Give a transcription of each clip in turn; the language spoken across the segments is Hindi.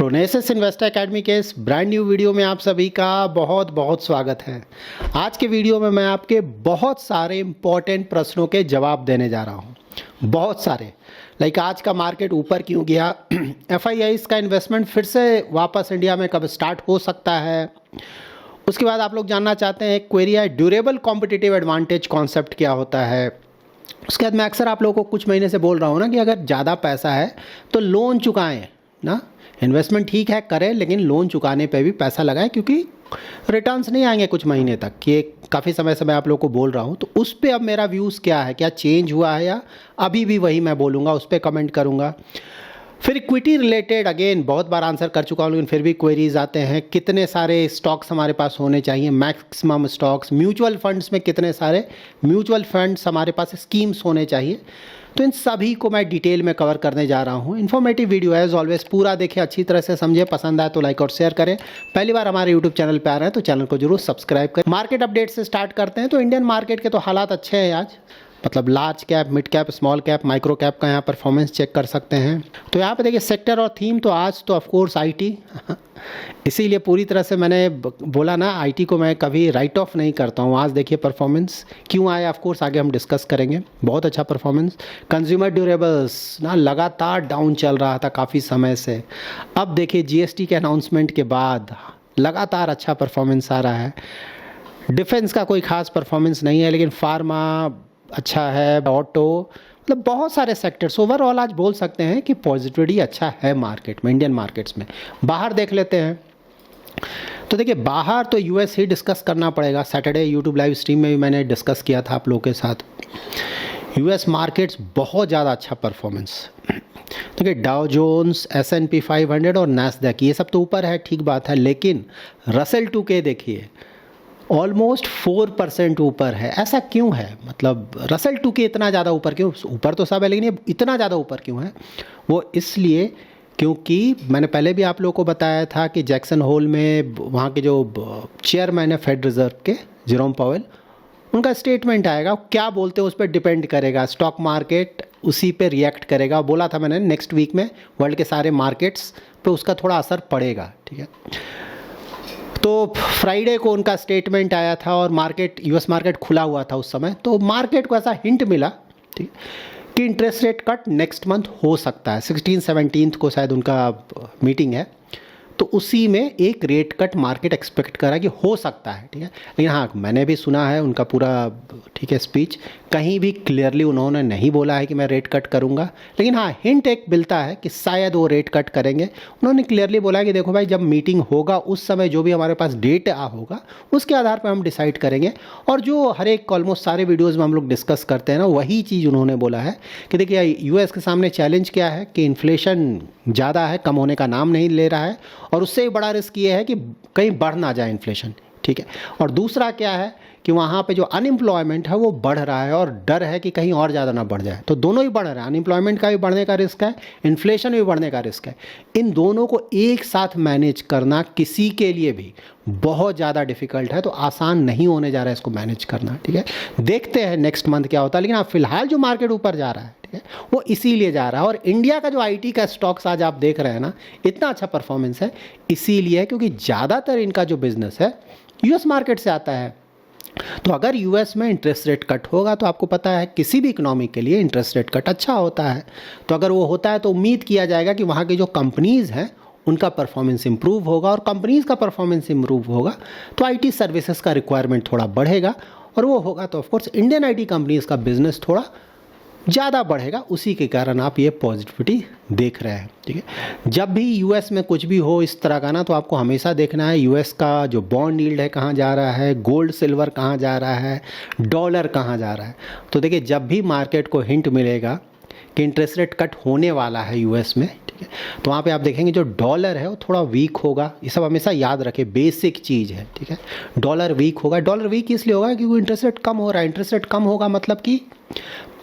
प्रोनेसिस इन्वेस्टर एकेडमी के इस ब्रांड न्यू वीडियो में आप सभी का बहुत बहुत स्वागत है। आज के वीडियो में मैं आपके बहुत सारे इंपॉर्टेंट प्रश्नों के जवाब देने जा रहा हूँ। बहुत सारे आज का मार्केट ऊपर क्यों गया, FIIs का इन्वेस्टमेंट फिर से वापस इंडिया में कब स्टार्ट हो सकता है। उसके बाद आप लोग जानना चाहते हैं, एक क्वेरी है, ड्यूरेबल कॉम्पिटिटिव एडवांटेज कॉन्सेप्ट क्या होता है। उसके बाद मैं अक्सर आप लोगों को कुछ महीने से बोल रहा हूँ ना कि अगर ज़्यादा पैसा है तो लोन चुकाएं ना। इन्वेस्टमेंट ठीक है करें, लेकिन लोन चुकाने पे भी पैसा लगाएं, क्योंकि रिटर्न्स नहीं आएंगे कुछ महीने तक। ये काफ़ी समय से मैं आप लोगों को बोल रहा हूँ। तो उस पर अब मेरा व्यूज़ क्या है, क्या चेंज हुआ है या अभी भी वही मैं बोलूँगा, उस पर कमेंट करूँगा। फिर इक्विटी रिलेटेड अगेन बहुत बार आंसर कर चुका हूँ, लेकिन फिर भी क्वेरीज आते हैं, कितने सारे स्टॉक्स हमारे पास होने चाहिए, मैक्सिमम स्टॉक्स, म्यूचुअल फंड्स में कितने सारे म्यूचुअल फंड्स हमारे पास स्कीम्स होने चाहिए। तो इन सभी को मैं डिटेल में कवर करने जा रहा हूँ। इन्फॉर्मेटिव वीडियो है, एज ऑलवेज पूरा देखें, अच्छी तरह से समझे, पसंद आए तो लाइक और शेयर करें। पहली बार हमारे यूट्यूब चैनल पर आ रहे हैं तो चैनल को जरूर सब्सक्राइब करें। मार्केट अपडेट से स्टार्ट करते हैं। तो इंडियन मार्केट के तो हालात अच्छे हैं आज, मतलब large cap, mid cap, small cap, micro cap का यहाँ परफॉर्मेंस चेक कर सकते हैं। तो यहाँ पे देखिए सेक्टर और थीम, तो आज तो ऑफकोर्स IT इसीलिए पूरी तरह से मैंने बोला ना, IT को मैं कभी राइट ऑफ नहीं करता हूँ। आज देखिए परफॉर्मेंस क्यों आया, ऑफकोर्स आगे हम डिस्कस करेंगे। बहुत अच्छा परफॉर्मेंस। कंज्यूमर ड्यूरेबल्स ना लगातार डाउन चल रहा था काफ़ी समय से, अब देखिए GST के अनाउंसमेंट के बाद लगातार अच्छा परफॉर्मेंस आ रहा है। डिफेंस का कोई खास परफॉर्मेंस नहीं है, लेकिन फार्मा अच्छा है, ऑटो, मतलब बहुत सारे सेक्टर्स ओवरऑल आज बोल सकते हैं कि पॉजिटिविटी अच्छा है मार्केट में, इंडियन मार्केट्स में। बाहर देख लेते हैं। तो देखिए बाहर तो US ही डिस्कस करना पड़ेगा। सैटरडे यूट्यूब लाइव स्ट्रीम में भी मैंने डिस्कस किया था आप लोगों के साथ। US मार्केट्स बहुत ज़्यादा अच्छा परफॉर्मेंस। देखिए डाउ जोन्स, S&P 500 और नैस्डैक ये सब तो ऊपर है, ठीक बात है, लेकिन रसेल 2K देखिए ऑलमोस्ट 4% ऊपर है। ऐसा क्यों है, मतलब रसेल 2K इतना ज़्यादा ऊपर क्यों? ऊपर तो सब है, लेकिन ये इतना ज़्यादा ऊपर क्यों है? वो इसलिए क्योंकि मैंने पहले भी आप लोगों को बताया था कि जैक्सन होल में वहाँ के जो चेयरमैन है फेड रिजर्व के, जेरोम पावेल, उनका स्टेटमेंट आएगा। क्या बोलते हैं उस पर डिपेंड करेगा, स्टॉक मार्केट उसी पे रिएक्ट करेगा। बोला था मैंने नेक्स्ट वीक में वर्ल्ड के सारे मार्केट्स पे उसका थोड़ा असर पड़ेगा, ठीक है। तो फ्राइडे को उनका स्टेटमेंट आया था और मार्केट, US मार्केट खुला हुआ था उस समय। तो मार्केट को ऐसा हिंट मिला, ठीक, कि interest rate cut next month हो सकता है। 16-17 को शायद उनका मीटिंग है, तो उसी में एक रेट कट मार्केट एक्सपेक्ट करा कि हो सकता है, ठीक है। लेकिन हाँ, मैंने भी सुना है उनका पूरा, ठीक है, स्पीच, कहीं भी क्लियरली उन्होंने नहीं बोला है कि मैं रेट कट करूंगा, लेकिन हाँ हिंट एक मिलता है कि शायद वो रेट कट करेंगे। उन्होंने क्लियरली बोला है कि देखो भाई, जब मीटिंग होगा उस समय जो भी हमारे पास डेट होगा उसके आधार पर हम डिसाइड करेंगे। और जो हर एक ऑलमोस्ट सारे वीडियोज़ में हम लोग डिस्कस करते हैं ना, वही चीज़ उन्होंने बोला है कि देखिए US के सामने चैलेंज क्या है कि इन्फ्लेशन ज़्यादा है, कम होने का नाम नहीं ले रहा है, और उससे बड़ा रिस्क ये है कि कहीं बढ़ ना जाए इन्फ्लेशन, ठीक है। और दूसरा क्या है कि वहाँ पे जो अनएम्प्लॉयमेंट है वो बढ़ रहा है, और डर है कि कहीं और ज़्यादा ना बढ़ जाए। तो दोनों ही बढ़ रहे हैं, अनएम्प्लॉयमेंट का भी बढ़ने का रिस्क है, इन्फ्लेशन भी बढ़ने का रिस्क है। इन दोनों को एक साथ मैनेज करना किसी के लिए भी बहुत ज़्यादा डिफिकल्ट है, तो आसान नहीं होने जा रहा है इसको मैनेज करना, ठीक है। देखते हैं नेक्स्ट मंथ क्या होता है, लेकिन फिलहाल जो मार्केट ऊपर जा रहा है, ठीक है, वो इसीलिए जा रहा है। और इंडिया का जो IT का स्टॉक्स आज आप देख रहे हैं ना, इतना अच्छा परफॉर्मेंस है, इसीलिए क्योंकि ज़्यादातर इनका जो बिजनेस है US मार्केट से आता है। तो अगर US में इंटरेस्ट रेट कट होगा, तो आपको पता है किसी भी इकोनॉमी के लिए इंटरेस्ट रेट कट अच्छा होता है। तो अगर वो होता है तो उम्मीद किया जाएगा कि वहाँ की जो कंपनीज़ हैं उनका परफॉर्मेंस इंप्रूव होगा, और कंपनीज़ का परफॉर्मेंस इंप्रूव होगा तो IT सर्विसेज का रिक्वायरमेंट थोड़ा बढ़ेगा, और वो होगा तो ऑफकोर्स इंडियन IT कंपनीज़ का बिजनेस थोड़ा ज़्यादा बढ़ेगा। उसी के कारण आप ये पॉजिटिविटी देख रहे हैं, ठीक है। जब भी US में कुछ भी हो इस तरह का ना, तो आपको हमेशा देखना है US का जो बॉन्ड यील्ड है कहाँ जा रहा है, गोल्ड सिल्वर कहाँ जा रहा है, डॉलर कहाँ जा रहा है। तो देखिए जब भी मार्केट को हिंट मिलेगा कि इंटरेस्ट रेट कट होने वाला है US में, ठीक है, तो वहाँ पे आप देखेंगे जो डॉलर है वो थोड़ा वीक होगा। ये सब हमेशा याद रखें, बेसिक चीज़ है, ठीक है। डॉलर वीक होगा। डॉलर वीक इसलिए होगा क्योंकि इंटरेस्ट रेट कम हो रहा है। इंटरेस्ट रेट कम होगा मतलब कि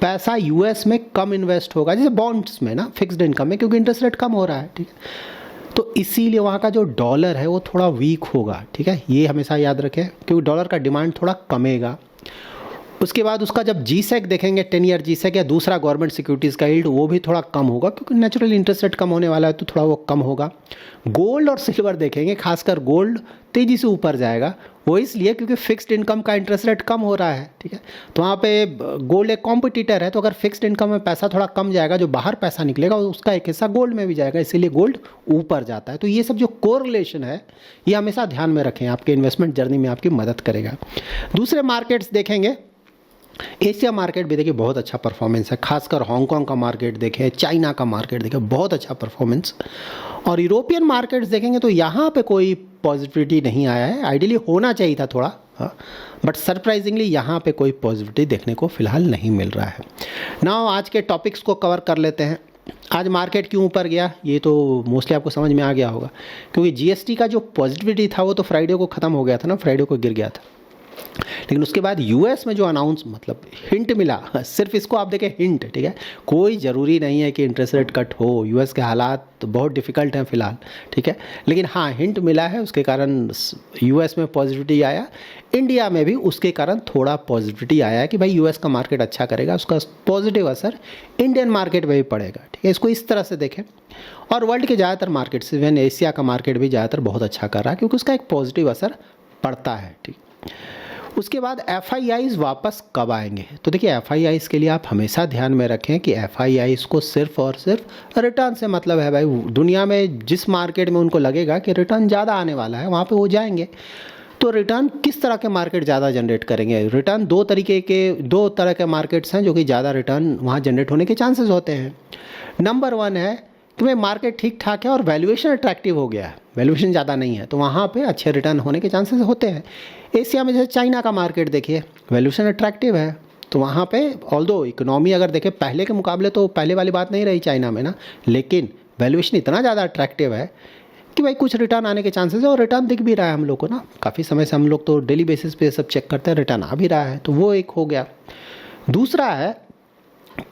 पैसा US में कम इन्वेस्ट होगा, जैसे बॉन्ड्स में ना, फिक्स्ड इनकम में, क्योंकि इंटरेस्ट रेट कम हो रहा है, ठीक है। तो इसीलिए वहाँ का जो डॉलर है वो थोड़ा वीक होगा, ठीक है। ये हमेशा याद रखें, क्योंकि डॉलर का डिमांड थोड़ा कमेगा। उसके बाद उसका जब जीसेक देखेंगे 10 ईयर जीसेक या दूसरा गवर्नमेंट सिक्योरिटीज़ का यील्ड, वो भी थोड़ा कम होगा क्योंकि नेचुरल इंटरेस्ट रेट कम होने वाला है तो थोड़ा वो कम होगा। गोल्ड और सिल्वर देखेंगे, खासकर गोल्ड तेज़ी से ऊपर जाएगा, वो इसलिए क्योंकि फिक्स्ड इनकम का इंटरेस्ट रेट कम हो रहा है, ठीक है। तो वहाँ पे गोल्ड एक कॉम्पिटिटर है, तो अगर फिक्स्ड इनकम में पैसा थोड़ा कम जाएगा, जो बाहर पैसा निकलेगा उसका एक हिस्सा गोल्ड में भी जाएगा, इसीलिए गोल्ड ऊपर जाता है। तो ये सब जो कोरिलेशन है ये हमेशा ध्यान में रखें, आपके इन्वेस्टमेंट जर्नी में आपकी मदद करेगा। दूसरे मार्केट्स देखेंगे, एशिया मार्केट भी देखिए बहुत अच्छा परफॉर्मेंस है, खासकर हांगकांग का मार्केट देखें, चाइना का मार्केट देखें, बहुत अच्छा परफॉर्मेंस। और यूरोपियन मार्केट्स देखेंगे तो यहाँ पे कोई पॉजिटिविटी नहीं आया है, आइडियली होना चाहिए था थोड़ा, बट सरप्राइजिंगली यहाँ पे कोई पॉजिटिविटी देखने को फिलहाल नहीं मिल रहा है। नाउ आज के टॉपिक्स को कवर कर लेते हैं। आज मार्केट क्यों ऊपर गया ये तो मोस्टली आपको समझ में आ गया होगा, क्योंकि जीएसटी का जो पॉजिटिविटी था वो तो फ्राइडे को ख़त्म हो गया था ना, फ्राइडे को गिर गया था। लेकिन उसके बाद यूएस में जो अनाउंस मतलब हिंट मिला, सिर्फ इसको आप देखें हिंट, ठीक है, कोई ज़रूरी नहीं है कि इंटरेस्ट रेट कट हो, यूएस के हालात तो बहुत डिफ़िकल्ट हैं फ़िलहाल, ठीक है, लेकिन हाँ हिंट मिला है, उसके कारण यूएस में पॉजिटिविटी आया। इंडिया में भी उसके कारण थोड़ा पॉजिटिविटी आया है कि भाई यूएस का मार्केट अच्छा करेगा, उसका पॉजिटिव असर इंडियन मार्केट में भी पड़ेगा, ठीक है, इसको इस तरह से देखें। और वर्ल्ड के ज़्यादातर मार्केट्स, इवन एशिया का मार्केट भी ज़्यादातर बहुत अच्छा कर रहा है क्योंकि उसका एक पॉजिटिव असर पड़ता है, ठीक। उसके बाद एफआईआईज वापस कब आएंगे, तो देखिए एफआईआईज के लिए आप हमेशा ध्यान में रखें कि एफआईआईज को सिर्फ और सिर्फ रिटर्न से मतलब है। भाई दुनिया में जिस मार्केट में उनको लगेगा कि रिटर्न ज़्यादा आने वाला है वहाँ पे वो जाएंगे। तो रिटर्न किस तरह के मार्केट ज़्यादा जनरेट करेंगे, रिटर्न दो तरह के मार्केट्स हैं जो कि ज़्यादा रिटर्न वहाँ जनरेट होने के चांसेस होते हैं। नंबर 1 है कि भाई मार्केट ठीक ठाक है और वैल्यूएशन अट्रैक्टिव हो गया है, वैल्यूएशन ज़्यादा नहीं है, तो वहाँ पे अच्छे रिटर्न होने के चांसेस होते हैं। एशिया में जैसे चाइना का मार्केट देखिए, वैल्यूएशन अट्रैक्टिव है, तो वहाँ पे ऑल्दो इकोनॉमी अगर देखें पहले के मुकाबले तो पहले वाली बात नहीं रही चाइना में ना, लेकिन वैल्यूएशन इतना ज़्यादा अट्रैक्टिव है कि भाई कुछ रिटर्न आने के चांसेस है, और रिटर्न दिख भी रहा है हम लोग को ना, काफ़ी समय से हम लोग तो डेली बेसिस पे सब चेक करते हैं, रिटर्न आ भी रहा है, तो वो एक हो गया। दूसरा है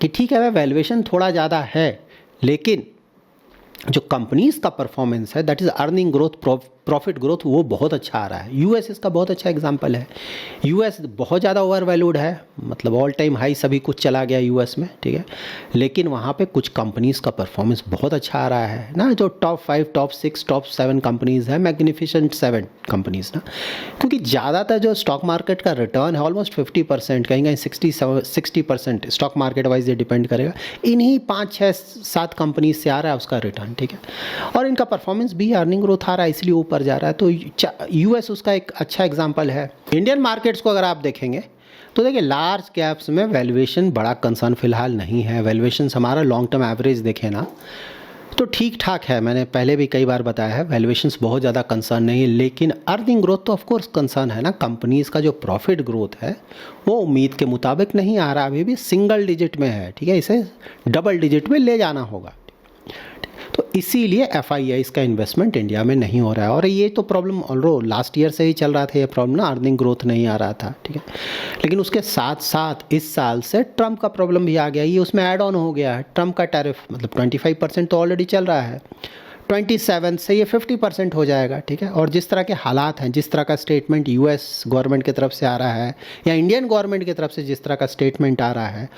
कि ठीक है वैल्यूएशन थोड़ा ज़्यादा है, लेकिन जो कंपनीज़ का परफॉर्मेंस है, that is earning growth, profit growth, वो बहुत अच्छा आ रहा है। यूएस इसका बहुत अच्छा एग्जांपल है। यूएस बहुत ज़्यादा ओवर वैल्यूड है, मतलब ऑल टाइम हाई सभी कुछ चला गया यूएस में, ठीक है, लेकिन वहाँ पे कुछ कंपनीज़ का परफॉर्मेंस बहुत अच्छा आ रहा है ना, जो टॉप 5, टॉप 6, टॉप 7 कंपनीज़ है, मैग्निफिसेंट 7 कंपनीज़ ना, क्योंकि ज़्यादातर जो स्टॉक मार्केट का रिटर्न है ऑलमोस्ट 50%, कहीं कहीं 60% स्टॉक मार्केट वाइज ये डिपेंड करेगा, इन्हीं 5, 6, 7 कंपनीज से आ रहा है उसका रिटर्न, ठीक है, और इनका परफॉर्मेंस भी अर्निंग ग्रोथ आ रहा है, इसलिए ऊपर जा रहा है। तो यूएस उसका एक अच्छा एग्जांपल है। इंडियन मार्केट्स को अगर आप देखेंगे तो देखिए लार्ज कैप्स में वैल्यूएशन बड़ा कंसर्न फिलहाल नहीं है। वैल्यूएशन हमारा लॉन्ग टर्म एवरेज देखें ना तो ठीक ठाक है, मैंने पहले भी कई बार बताया है, वैल्यूएशंस बहुत ज़्यादा कंसर्न नहीं है, लेकिन अर्निंग ग्रोथ तो ऑफकोर्स कंसर्न है ना। कंपनीज़ का जो प्रॉफिट ग्रोथ है वो उम्मीद के मुताबिक नहीं आ रहा, अभी भी सिंगल डिजिट में है, ठीक है, इसे डबल डिजिट में ले जाना होगा। तो इसीलिए एफआईआईज़ का इन्वेस्टमेंट इंडिया में नहीं हो रहा है, और ये तो प्रॉब्लम ऑलरेडी लास्ट ईयर से ही चल रहा था, ये प्रॉब्लम ना, अर्निंग ग्रोथ नहीं आ रहा था, ठीक है, लेकिन उसके साथ साथ इस साल से ट्रम्प का प्रॉब्लम भी आ गया, ये उसमें ऐड ऑन हो गया है। ट्रम्प का टैरिफ मतलब 25% तो ऑलरेडी चल रहा है, 27 से ये 50% हो जाएगा, ठीक है, और जिस तरह के हालात हैं, जिस तरह का स्टेटमेंट यूएस गवर्नमेंट की तरफ से आ रहा है या इंडियन गवर्नमेंट की तरफ से जिस तरह का स्टेटमेंट आ रहा है,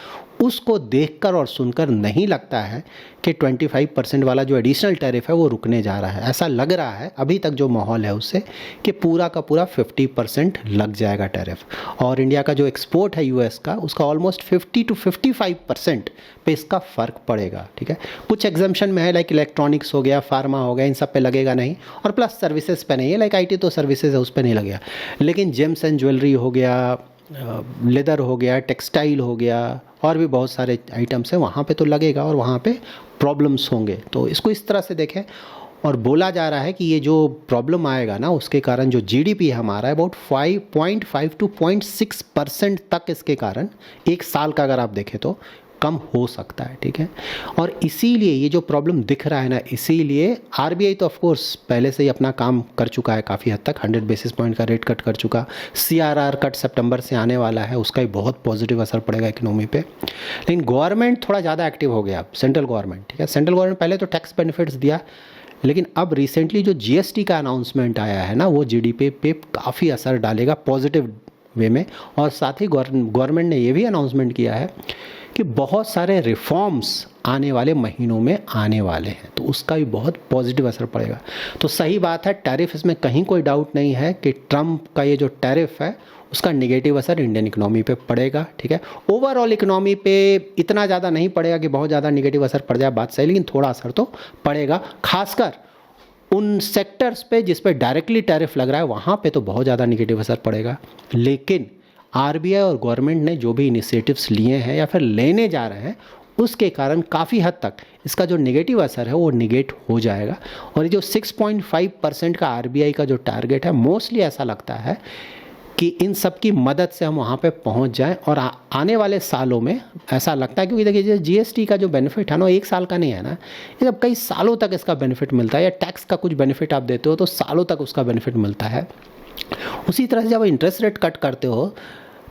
उसको देखकर और सुनकर नहीं लगता है कि 25% वाला जो एडिशनल टैरिफ है वो रुकने जा रहा है। ऐसा लग रहा है अभी तक जो माहौल है उससे कि पूरा का पूरा 50% लग जाएगा टैरिफ, और इंडिया का जो एक्सपोर्ट है यूएस का, उसका ऑलमोस्ट 50 to 55% पे इसका फ़र्क पड़ेगा, ठीक है। कुछ एग्जाम्पशन में है, लाइक इलेक्ट्रॉनिक्स हो गया, फार्मा हो गया, इन सब पे लगेगा नहीं, और प्लस सर्विसेज पे नहीं है, लाइक आईटी तो सर्विसेज है उस पर नहीं लगेगा, लेकिन जेम्स एंड ज्वेलरी हो गया, लेदर हो गया, टेक्सटाइल हो गया, और भी बहुत सारे आइटम्स हैं वहाँ पे तो लगेगा, और वहाँ पे प्रॉब्लम्स होंगे। तो इसको इस तरह से देखें, और बोला जा रहा है कि ये जो प्रॉब्लम आएगा ना उसके कारण जो जीडीपी है हमारा है अबाउट 5.5 to 0.6% तक, इसके कारण एक साल का अगर आप देखें तो कम हो सकता है, ठीक है। और इसीलिए ये जो प्रॉब्लम दिख रहा है ना, इसीलिए आरबीआई तो ऑफकोर्स पहले से ही अपना काम कर चुका है काफ़ी हद तक, 100 बेसिस पॉइंट का रेट कट कर चुका, सीआरआर कट सितंबर से आने वाला है, उसका भी बहुत पॉजिटिव असर पड़ेगा इकोनॉमी पे। लेकिन गवर्नमेंट थोड़ा ज़्यादा एक्टिव हो गया, सेंट्रल गवर्नमेंट, ठीक है, सेंट्रल गवर्नमेंट पहले तो टैक्स बेनिफिट्स दिया, लेकिन अब रिसेंटली जो जीएसटी का अनाउंसमेंट आया है ना, वो जीडीपी पे काफ़ी असर डालेगा, पॉजिटिव वे में। और साथ ही गवर्नमेंट ने ये भी अनाउंसमेंट किया है कि बहुत सारे रिफॉर्म्स आने वाले महीनों में आने वाले हैं, तो उसका भी बहुत पॉजिटिव असर पड़ेगा। तो सही बात है, टैरिफ, इसमें कहीं कोई डाउट नहीं है कि ट्रंप का ये जो टैरिफ है उसका नेगेटिव असर इंडियन इकोनॉमी पे पड़ेगा, ठीक है। ओवरऑल इकोनॉमी पे इतना ज़्यादा नहीं पड़ेगा कि बहुत ज़्यादा नेगेटिव असर पड़ जाए, बात सही, लेकिन थोड़ा असर तो पड़ेगा, खासकर उन सेक्टर्स पे जिस पे डायरेक्टली टैरिफ लग रहा है वहाँ पे तो बहुत ज़्यादा निगेटिव असर पड़ेगा। लेकिन आरबीआई और गवर्नमेंट ने जो भी इनिशिएटिव्स लिए हैं या फिर लेने जा रहे हैं उसके कारण काफ़ी हद तक इसका जो नेगेटिव असर है वो निगेट हो जाएगा। और ये जो 6.5% का आरबीआई का जो टारगेट है, मोस्टली ऐसा लगता है कि इन सब की मदद से हम वहाँ पे पहुँच जाएं। और आने वाले सालों में ऐसा लगता है, क्योंकि देखिए जीएसटी का जो बेनिफिट है ना, एक साल का नहीं है ना, ये जब कई सालों तक इसका बेनिफिट मिलता है, या टैक्स का कुछ बेनिफिट आप देते हो तो सालों तक उसका बेनिफिट मिलता है। उसी तरह से जब इंटरेस्ट रेट कट करते हो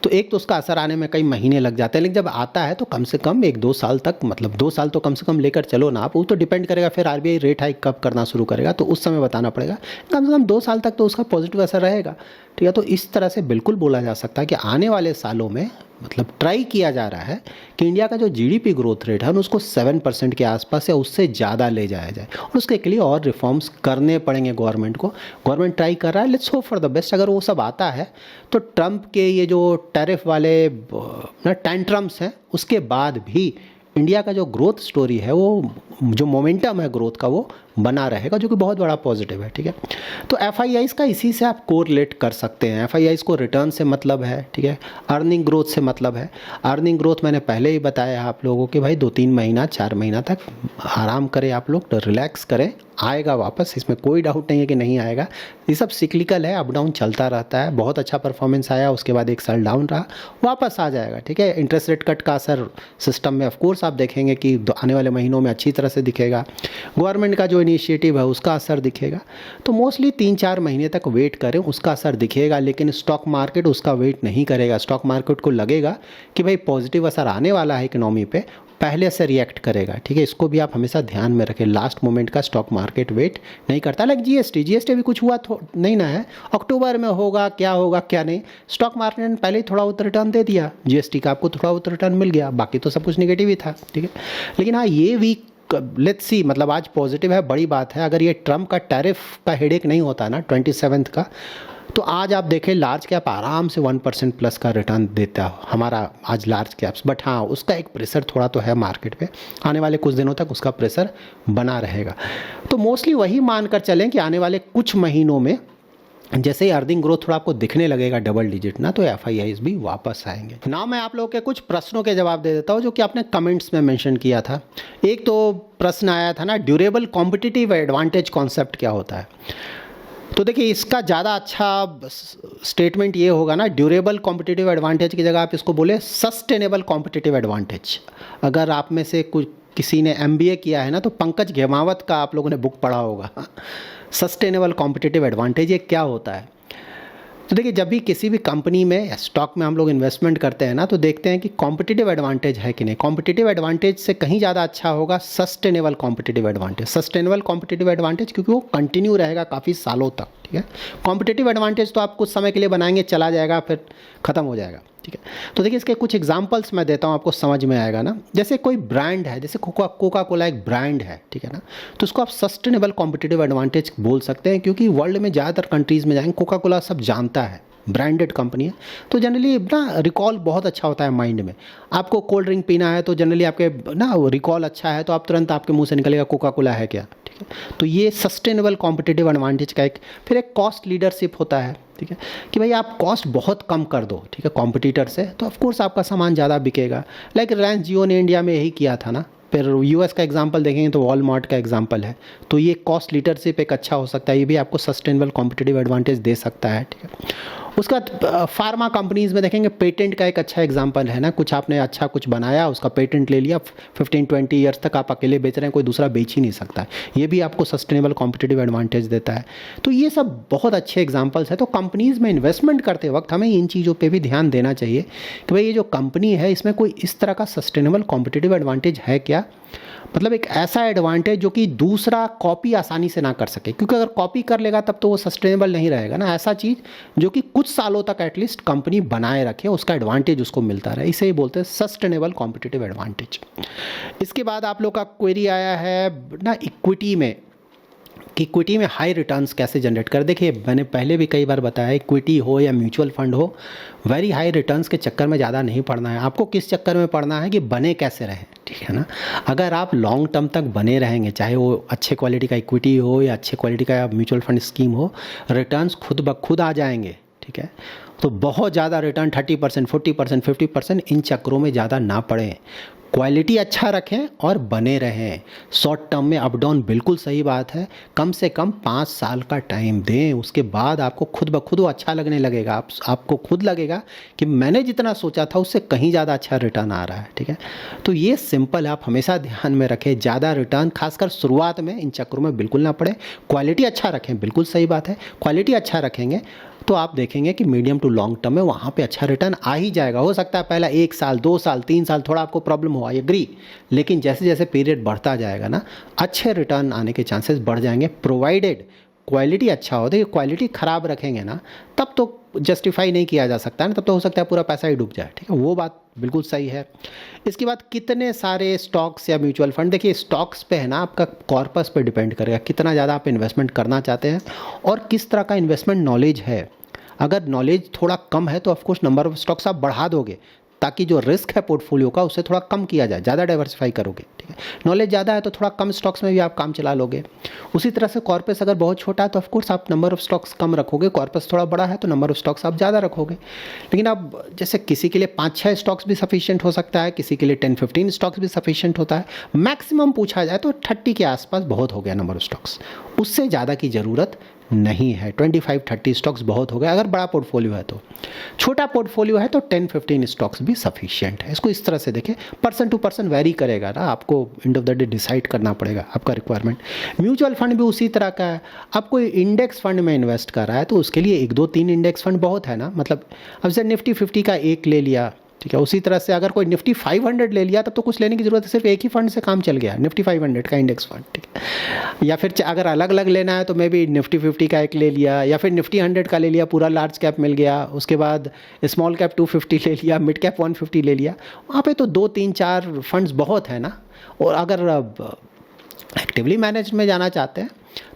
तो एक तो उसका असर आने में कई महीने लग जाते हैं, लेकिन जब आता है तो कम से कम 1-2 साल तक, मतलब 2 साल तो कम से कम लेकर चलो ना आप। वो तो डिपेंड करेगा फिर आरबीआई रेट हाइक कब करना शुरू करेगा, तो उस समय बताना पड़ेगा। कम से कम 2 साल तक तो उसका पॉजिटिव असर रहेगा, ठीक है। तो इस तरह से बिल्कुल बोला जा सकता है कि आने वाले सालों में, मतलब ट्राई किया जा रहा है कि इंडिया का जो जीडीपी ग्रोथ रेट है उसको 7% के आसपास या उससे ज़्यादा ले जाया जाए, और उसके के लिए और रिफॉर्म्स करने पड़ेंगे गवर्नमेंट को। गवर्नमेंट ट्राई कर रहा है, let's hope for the best. अगर वो सब आता है तो ट्रंप के ये जो टैरिफ वाले टैंट्रम्स हैं उसके बाद भी इंडिया का जो ग्रोथ स्टोरी है, वो जो मोमेंटम है ग्रोथ का, वो बना रहेगा, जो कि बहुत बड़ा पॉजिटिव है, ठीक है। तो एफआईआईज़ का इसी से आप कोरिलेट कर सकते हैं। एफआईआईज़ को रिटर्न से मतलब है, ठीक है, अर्निंग ग्रोथ से मतलब है। अर्निंग ग्रोथ मैंने पहले ही बताया आप लोगों के भाई 2-3 महीना 4 महीना तक आराम करें आप लोग, तो रिलैक्स करें, आएगा वापस, इसमें कोई डाउट नहीं है कि नहीं आएगा। ये सब सिक्लिकल है, अप डाउन चलता रहता है। बहुत अच्छा परफॉर्मेंस आया, उसके बाद एक साल डाउन रहा, वापस आ जाएगा, ठीक है। इंटरेस्ट रेट कट का असर सिस्टम में ऑफकोर्स आप देखेंगे कि आने वाले महीनों में अच्छी तरह से दिखेगा। गवर्नमेंट का जो इनिशिएटिव है उसका असर दिखेगा। तो मोस्टली 3-4 महीने तक वेट करें, उसका असर दिखेगा। लेकिन स्टॉक मार्केट उसका वेट नहीं करेगा। स्टॉक मार्केट को लगेगा कि भाई पॉजिटिव असर आने वाला है इकोनॉमी पे, पहले से रिएक्ट करेगा, ठीक है। इसको भी आप हमेशा ध्यान में रखें। लास्ट मोमेंट का स्टॉक मार्केट वेट नहीं करता। लाइक जीएसटी भी कुछ हुआ नहीं ना है, अक्टूबर में होगा, क्या होगा क्या नहीं। स्टॉक मार्केट ने पहले ही थोड़ा बहुत रिटर्न दे दिया, जीएसटी का आपको थोड़ा बहुत रिटर्न मिल गया, बाकी तो सब कुछ निगेटिव ही था, ठीक है। लेकिन हाँ, ये वीक लेट्स सी, मतलब आज पॉजिटिव है, बड़ी बात है। अगर ये ट्रम्प का टैरिफ का हेडेक नहीं होता ना 27 का, तो आज आप देखें लार्ज कैप आराम से 1% प्लस का रिटर्न देता है हमारा आज लार्ज कैप्स। बट हाँ, उसका एक प्रेशर थोड़ा तो है मार्केट पे, आने वाले कुछ दिनों तक उसका प्रेशर बना रहेगा। तो मोस्टली वही मानकर चलें कि आने वाले कुछ महीनों में जैसे ही अर्निंग ग्रोथ थोड़ा आपको दिखने लगेगा डबल डिजिट ना, तो एफआईआईज़ भी वापस आएंगे। ना मैं आप लोगों के कुछ प्रश्नों के जवाब दे देता हूँ जो कि आपने कमेंट्स में मेंशन किया था। एक तो प्रश्न आया था ना, ड्यूरेबल कॉम्पिटिटिव एडवांटेज कॉन्सेप्ट क्या होता है। तो देखिए, इसका ज़्यादा अच्छा स्टेटमेंट ये होगा ना, ड्यूरेबल कॉम्पिटिटिव एडवांटेज की जगह आप इसको बोले सस्टेनेबल कॉम्पिटिटिव एडवांटेज। अगर आप में से कुछ किसी ने एमबीए किया है ना, तो पंकज घेमावत का आप लोगों ने बुक पढ़ा होगा, सस्टेनेबल कॉम्पिटिटिव एडवांटेज। ये क्या होता है? तो देखिए, जब भी किसी भी कंपनी में या स्टॉक में हम लोग इन्वेस्टमेंट करते हैं ना, तो देखते हैं कि कॉम्पिटिटिव एडवांटेज है कि नहीं। कॉम्पिटिटिव एडवांटेज से कहीं ज़्यादा अच्छा होगा sustainable competitive advantage. Sustainable competitive advantage क्योंकि वो कंटिन्यू रहेगा काफ़ी सालों तक, ठीक है। कॉम्पिटिटिव एडवांटेज तो आप कुछ समय के लिए बनाएंगे, चला जाएगा, फिर ख़त्म हो जाएगा, ठीक है। तो देखिए, इसके कुछ एग्जांपल्स मैं देता हूँ, आपको समझ में आएगा ना। जैसे कोई ब्रांड है, जैसे कोका कोला एक ब्रांड है, ठीक है ना, तो उसको आप सस्टेनेबल कॉम्पिटिटिव एडवांटेज बोल सकते हैं, क्योंकि वर्ल्ड में ज़्यादातर कंट्रीज़ में जाएंगे, कोका कोला सब जानता है, ब्रांडेड कंपनी है। तो जनरली ना रिकॉल बहुत अच्छा होता है माइंड में। आपको कोल्ड ड्रिंक पीना है तो जनरली आपके ना रिकॉल अच्छा है, तो आप तुरंत आपके मुंह से निकलेगा कोका कोला है क्या, ठीक है। तो ये सस्टेनेबल कॉम्पिटिटिव एडवांटेज का एक। फिर एक कॉस्ट लीडरशिप होता है, ठीक है, कि भाई आप कॉस्ट बहुत कम कर दो, ठीक है, कॉम्पिटिटर से, तो ऑफकोर्स आपका सामान ज़्यादा बिकेगा। लाइक रिलायंस जियो ने इंडिया में यही किया था ना। फिर यूएस का एग्जांपल देखेंगे तो वॉलमार्ट का एग्जांपल है। तो ये कॉस्ट लीडरशिप एक अच्छा हो सकता है, ये भी आपको सस्टेनेबल कॉम्पिटिटिव एडवांटेज दे सकता है, ठीक है। उसका फार्मा कंपनीज़ में देखेंगे, पेटेंट का एक अच्छा एग्जांपल है ना। कुछ आपने अच्छा कुछ बनाया, उसका पेटेंट ले लिया, 15-20 ईयर्स तक आप अकेले बेच रहे हैं, कोई दूसरा बेच ही नहीं सकता है। ये भी आपको सस्टेनेबल कॉम्पिटिटिव एडवांटेज देता है। तो ये सब बहुत अच्छे एग्जांपल्स हैं। तो कंपनीज़ में इन्वेस्टमेंट करते वक्त हमें इन चीज़ों पे भी ध्यान देना चाहिए कि भाई ये जो कंपनी है इसमें कोई इस तरह का सस्टेनेबल कॉम्पिटिटिव एडवांटेज है क्या। मतलब एक ऐसा एडवांटेज जो कि दूसरा कॉपी आसानी से ना कर सके, क्योंकि अगर कॉपी कर लेगा तब तो वो सस्टेनेबल नहीं रहेगा ना। ऐसा चीज़ जो कि कुछ सालों तक एटलीस्ट कंपनी बनाए रखे, उसका एडवांटेज उसको मिलता रहे, इसे ही बोलते हैं सस्टेनेबल कॉम्पिटिटिव एडवांटेज। इसके बाद आप लोग का क्वेरी आया है ना इक्विटी में, कि इक्विटी में हाई रिटर्न्स कैसे जनरेट कर। देखिए मैंने पहले भी कई बार बताया, इक्विटी हो या म्यूचुअल फंड हो, वेरी हाई रिटर्न्स के चक्कर में ज़्यादा नहीं पड़ना है। आपको किस चक्कर में पड़ना है कि बने कैसे रहें, ठीक है ना। अगर आप लॉन्ग टर्म तक बने रहेंगे, चाहे वो अच्छे क्वालिटी का इक्विटी हो या अच्छे क्वालिटी का म्यूचुअल फंड स्कीम हो, रिटर्न्स खुद ब खुद आ जाएंगे, ठीक है। तो बहुत ज़्यादा रिटर्न 30%, 40%, 50% इन चक्करों में ज़्यादा ना पड़े। क्वालिटी अच्छा रखें और बने रहें। शॉर्ट टर्म में अप डाउन बिल्कुल सही बात है, कम से कम 5 साल का टाइम दें, उसके बाद आपको खुद ब खुद वो अच्छा लगने लगेगा। आपको खुद लगेगा कि मैंने जितना सोचा था उससे कहीं ज़्यादा अच्छा रिटर्न आ रहा है, ठीक है। तो ये सिंपल आप हमेशा ध्यान में रखें, ज़्यादा रिटर्न खासकर शुरुआत में इन चक्करों में बिल्कुल ना पड़े। क्वालिटी अच्छा रखें, बिल्कुल सही बात है, क्वालिटी अच्छा रखेंगे तो आप देखेंगे कि मीडियम टू लॉन्ग टर्म में वहाँ पे अच्छा रिटर्न आ ही जाएगा। हो सकता है पहला 1 साल, 2 साल, 3 साल थोड़ा आपको प्रॉब्लम हो, आई एग्री, लेकिन जैसे जैसे पीरियड बढ़ता जाएगा ना, अच्छे रिटर्न आने के चांसेस बढ़ जाएंगे, प्रोवाइडेड क्वालिटी अच्छा हो। देखिए क्वालिटी ख़राब रखेंगे ना तब तो जस्टिफाई नहीं किया जा सकता है ना, तब तो हो सकता है पूरा पैसा ही डूब जाए, ठीक है, वो बात बिल्कुल सही है। इसके बाद कितने सारे स्टॉक्स या म्यूचुअल फंड, देखिए स्टॉक्स पे है ना आपका कॉर्पस पे डिपेंड करेगा, कितना ज़्यादा आप इन्वेस्टमेंट करना चाहते हैं और किस तरह का इन्वेस्टमेंट नॉलेज है। अगर नॉलेज थोड़ा कम है तो ऑफकोर्स नंबर ऑफ स्टॉक्स आप बढ़ा दोगे, ताकि जो रिस्क है पोर्टफोलियो का उससे थोड़ा कम किया जाए, ज़्यादा डाइवर्सिफाई करोगे, ठीक है। नॉलेज ज़्यादा है तो थोड़ा कम स्टॉक्स में भी आप काम चला लोगे। उसी तरह से कॉर्पस अगर बहुत छोटा है तो ऑफकोर्स आप नंबर ऑफ स्टॉक्स कम रखोगे, कॉर्पस थोड़ा बड़ा है तो नंबर ऑफ स्टॉक्स आप ज़्यादा रखोगे। लेकिन अब जैसे किसी के लिए 5-6 स्टॉक्स भी सफिशिएंट हो सकता है, किसी के लिए 10-15 स्टॉक्स भी सफिशिएंट होता है। मैक्सिमम पूछा जाए तो 30 के आसपास बहुत हो गया नंबर ऑफ स्टॉक्स, उससे ज़्यादा की ज़रूरत नहीं है। 25-30 स्टॉक्स बहुत हो गए अगर बड़ा पोर्टफोलियो है तो। छोटा पोर्टफोलियो है तो 10-15 स्टॉक्स भी सफिशिएंट है। इसको इस तरह से देखें, पर्सन टू पर्सन वेरी करेगा ना, आपको end of the day decide करना पड़ेगा आपका रिक्वायरमेंट। म्यूचुअल फंड भी उसी तरह का है। अब कोई इंडेक्स फंड में इन्वेस्ट कर रहा है तो उसके लिए 1-2-3 इंडेक्स फंड बहुत है ना, मतलब अब से निफ्टी 50 का एक ले लिया, ठीक है। उसी तरह से अगर कोई निफ्टी 500 ले लिया तब तो कुछ लेने की ज़रूरत है, सिर्फ एक ही फंड से काम चल गया, निफ्टी 500 का इंडेक्स फंड, ठीक है। या फिर अगर अलग अलग लेना है तो मे भी निफ्टी 50 का एक ले लिया, या फिर निफ्टी 100 का ले लिया, पूरा लार्ज कैप मिल गया, उसके बाद स्मॉल कैप 250 ले लिया, मिड कैप 150 ले लिया। वहाँ पे तो 2-3-4 फंड्स बहुत है ना। और अगर एक्टिवली मैनेज में जाना चाहते हैं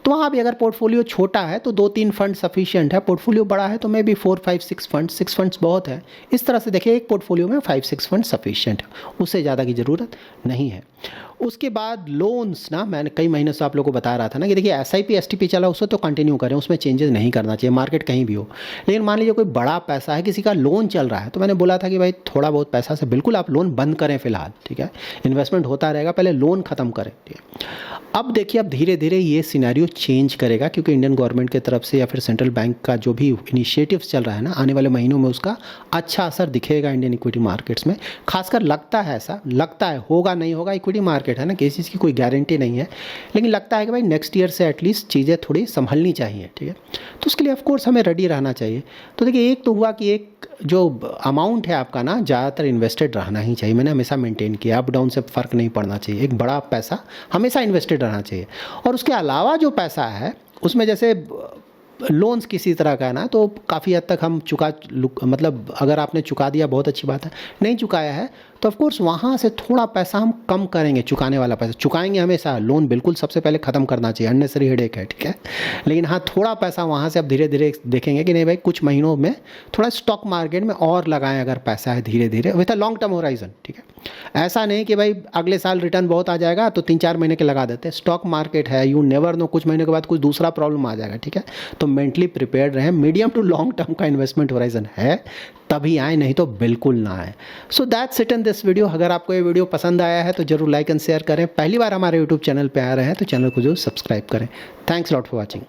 तो वहाँ भी अगर पोर्टफोलियो छोटा है तो 2-3 फंड सफिशिएंट है, पोर्टफोलियो बड़ा है तो मे बी 4-5-6 फंड, 6 फंड्स बहुत है। इस तरह से देखिए एक पोर्टफोलियो में 5-6 फंड सफिशिएंट है, उससे ज़्यादा की ज़रूरत नहीं है। उसके बाद लोन्स ना, मैंने कई महीनों से आप लोगों को बता रहा था ना कि देखिए SIP STP चला उसको तो कंटिन्यू करें, उसमें चेंजेस नहीं करना चाहिए, मार्केट कहीं भी हो। लेकिन मान लीजिए कोई बड़ा पैसा है, किसी का लोन चल रहा है, तो मैंने बोला था कि भाई थोड़ा बहुत पैसा से बिल्कुल आप लोन बंद करें फिलहाल, ठीक है। इन्वेस्टमेंट होता रहेगा, पहले लोन ख़त्म करें, ठीक है। अब देखिए अब धीरे धीरे ये सिनेरियो चेंज करेगा, क्योंकि इंडियन गवर्नमेंट की तरफ से या फिर सेंट्रल बैंक का जो भी इनिशिएटिव्स चल रहा है ना, आने वाले महीनों में उसका अच्छा असर दिखेगा इंडियन इक्विटी मार्केट्स में। खासकर लगता है, ऐसा लगता है, होगा नहीं होगा, इक्विटी मार्केट है ना, किसी चीज़ की कोई गारंटी नहीं है, लेकिन लगता है कि भाई नेक्स्ट ईयर से एटलीस्ट चीज़ें थोड़ी संभलनी चाहिए, ठीक है। तो उसके लिए ऑफकोर्स हमें रेडी रहना चाहिए। तो देखिए एक तो हुआ कि एक जो अमाउंट है आपका ना ज़्यादातर इन्वेस्टेड रहना ही चाहिए, मैंने हमेशा मेंटेन किया, अप डाउन से फ़र्क नहीं पड़ना चाहिए, एक बड़ा पैसा हमेशा इन्वेस्टेड रहना चाहिए। और उसके अलावा जो पैसा है उसमें जैसे लोन्स किसी तरह का है ना, तो काफ़ी हद तक हम मतलब अगर आपने चुका दिया बहुत अच्छी बात है, नहीं चुकाया है तो ऑफकोर्स वहाँ से थोड़ा पैसा हम कम करेंगे, चुकाने वाला पैसा चुकाएंगे हमेशा। लोन बिल्कुल सबसे पहले ख़त्म करना चाहिए, अननेसेसरी हेडेक है, ठीक है। लेकिन हाँ थोड़ा पैसा वहाँ से अब धीरे धीरे देखेंगे कि नहीं भाई कुछ महीनों में थोड़ा स्टॉक मार्केट में और लगाएं अगर पैसा है, धीरे धीरे with a long term horizon, ठीक है। ऐसा नहीं कि भाई अगले साल रिटर्न बहुत आ जाएगा तो 3-4 महीने के लगा देते हैं। स्टॉक मार्केट है, यू नेवर नो, कुछ महीने के बाद कुछ दूसरा प्रॉब्लम आ जाएगा, ठीक है। तो मेंटली प्रिपेयर्ड रहें, मीडियम टू लॉन्ग टर्म का इन्वेस्टमेंट होराइजन है तभी आए, नहीं तो बिल्कुल ना आए। So that's it in this video. अगर आपको ये वीडियो पसंद आया है तो जरूर लाइक एंड शेयर करें। पहली बार हमारे यूट्यूब चैनल पे आ रहे हैं तो चैनल को जरूर सब्सक्राइब करें। Thanks lot for watching.